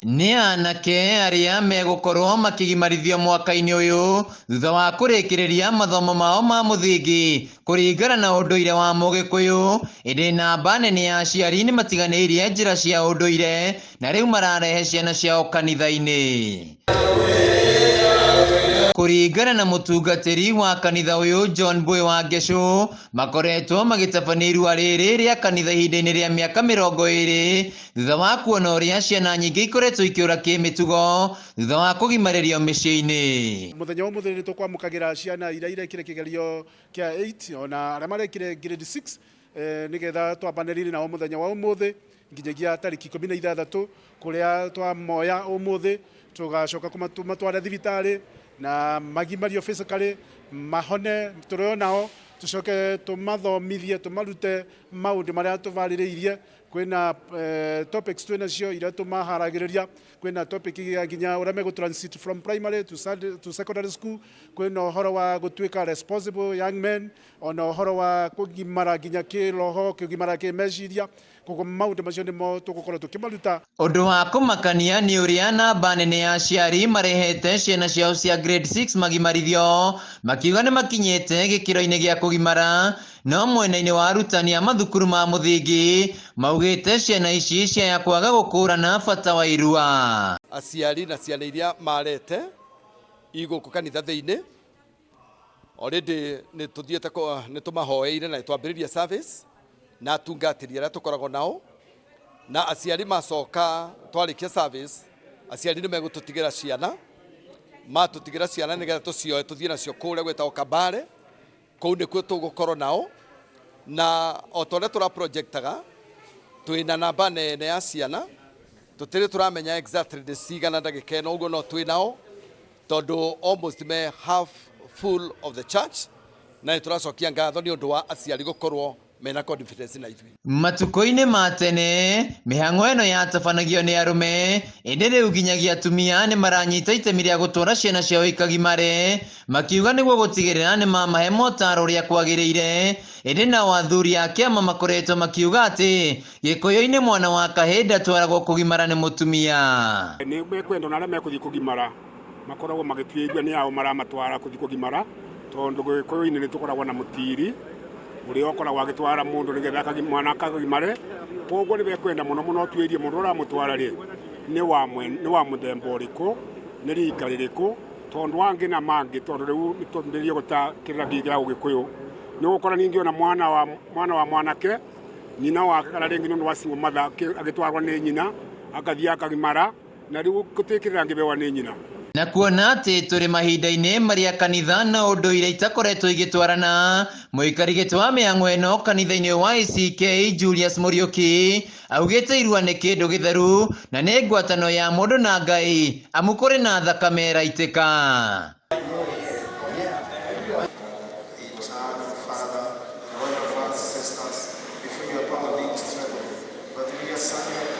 Nĩ anake arĩa megũkorwo makĩgimarithio mwaka-inĩ ũyũ thutha wa kũrĩkĩrĩria mathomo mao ma mũthingi kũringana na ũndũire wa Mũgĩkũyũ, ĩndĩ namba nene ya aciari nĩ matiganĩirie njĩra cia ũndũire na rĩu mararehe ciana ciao kanitha-inĩ. Kũringana na mũtungatĩri wa kanitha ũyũ John Boy wa Ngecũ, makoretwo magĩtabania irua rĩrĩ rĩa kanitha ihinda-inĩ rĩa mĩaka 20 thutha wa kuona ũrĩa ciana nyingĩ ikoretwo ikĩũra kĩmĩtugo thutha wa kũgimarĩrio mĩciĩ-inĩ. Mũthenya wa mũthenya nĩ tũkwamũkagĩra ciana iria irekire kĩgerio kĩa 8 ona arĩa marekire grade 6 nĩgetha twambanĩrĩre nao mũthenya wa ũmũthĩ nginyagia tarĩki 16 kũrĩa twamoya ũmũthĩ tũgacoka kũmatwara thibitarĩ na magimario physically mahone tũrĩo nao tucoke tumathomithie tumarute maũndũ marĩa tũvarĩrĩirie. Kwĩna topics twĩnacio iria tũmaharagĩrĩria, kwĩna topic nginya ũrĩa megũ-transit from primary to secondary school, kwĩna ũhoro wa gũtuĩka responsible young men, ona ũhoro wa kũgimara nginya kĩroho, kũgimara kĩmeciria. Koguo maũndũ macio nĩmo tũgũkorwo tũkĩmaruta. Ũndũ wa kũmakania nĩ ũrĩa namba nene ya aciari marehete ciana ciao cia grade 6 magimarithio, makiuga nĩ makinyĩte gĩkĩro-inĩ gĩa kũgimara, no mwena-inĩ wa arutani a mathukuru ma mũthingi maugĩte ciana ici ciaya kwaga gũkũrana bata wa irua. Aciari na ciana iria marete igũkũ kanitha thĩinĩ already nĩ tũthiĩte nĩ tũmahoeire na twambĩrĩria service na atungatĩri arĩa tũkoragwo nao, na aciari macoka twarĩkia service aciari nĩ megũtũtigĩra ciana, matũtigĩra ciana nĩgetha tũcioe tũthiĩ nacio kũrĩa gwĩtagwo Kabare, kũu nĩkuo tũgũkorwo nao, na o ta ũrĩa tũraprojectaga twĩna namba nene ya ciana tũtirĩ tũramenya exactly nĩ cigana ndagĩka ĩno, ũguo no twĩ nao tondũ almost me half full of the church, na nĩ tũracokia ngatho nĩ ũndũ wa aciari gũkorwo mena confidence na ithuĩ. Matukũ-inĩ ma tene mĩhang'o ĩno yatabanagio nĩ arũme, ĩndĩ rĩu nginyagia atumia nĩ maranyita itemi rĩa gũtwara ciana ciao ikagimare, makiuga nĩguo gũtigĩrĩra nĩ mamahe motaro ũrĩa kwagĩrĩire, ĩndĩ nao athuri a kĩama makoretwo makiuga atĩ Gĩkũyũ-inĩ mwana wa kahĩĩ ndatwaragwo kũgimara nĩ mũtumia. Nĩ mekwenda na arĩa mekũthiĩ kũgimara makoragwo magĩtuĩria nĩ ao maramatwara kũthiĩ kũgimara, tondũ Gĩkũyũ-inĩ nĩ tũkoragwo na mũtiri ũrĩa ũkoragwo agĩtwara mũndũ nĩgetha mwana akagimare. Koguo nĩ bekwenda mũno mũno tuĩrie mũndũ ũramũtwara rĩ nĩ wa mũthemba ũrĩkũ, nĩ rika rĩrĩkũ, tondũ wangĩ na mangĩ, tondũ rĩu nĩ twambĩrĩirie gũtakĩrĩra nginya Ũgĩkũyũ. Nĩ ũgũkora ningĩ ona mwana wa mwanake nyina wake kana rĩngĩ nĩ wa single mother agĩtwarwo nĩ nyina agathiĩ akagimara, na rĩu gũtikĩrĩra ngĩbewa nĩ nyina. Na kuona atĩ tũrĩ mahinda-inĩ marĩa kanitha na ũndũire itakoretwo igĩtwarana, mũikari gĩtĩ wa mĩhang'o ĩno kanitha-inĩ wa ACK Julius Mũriũki augĩte irua nĩ kĩndũ gĩtheru na nĩ ngwatano ya mũndũ na Ngai amu kũrĩ na thakame ĩraitĩka.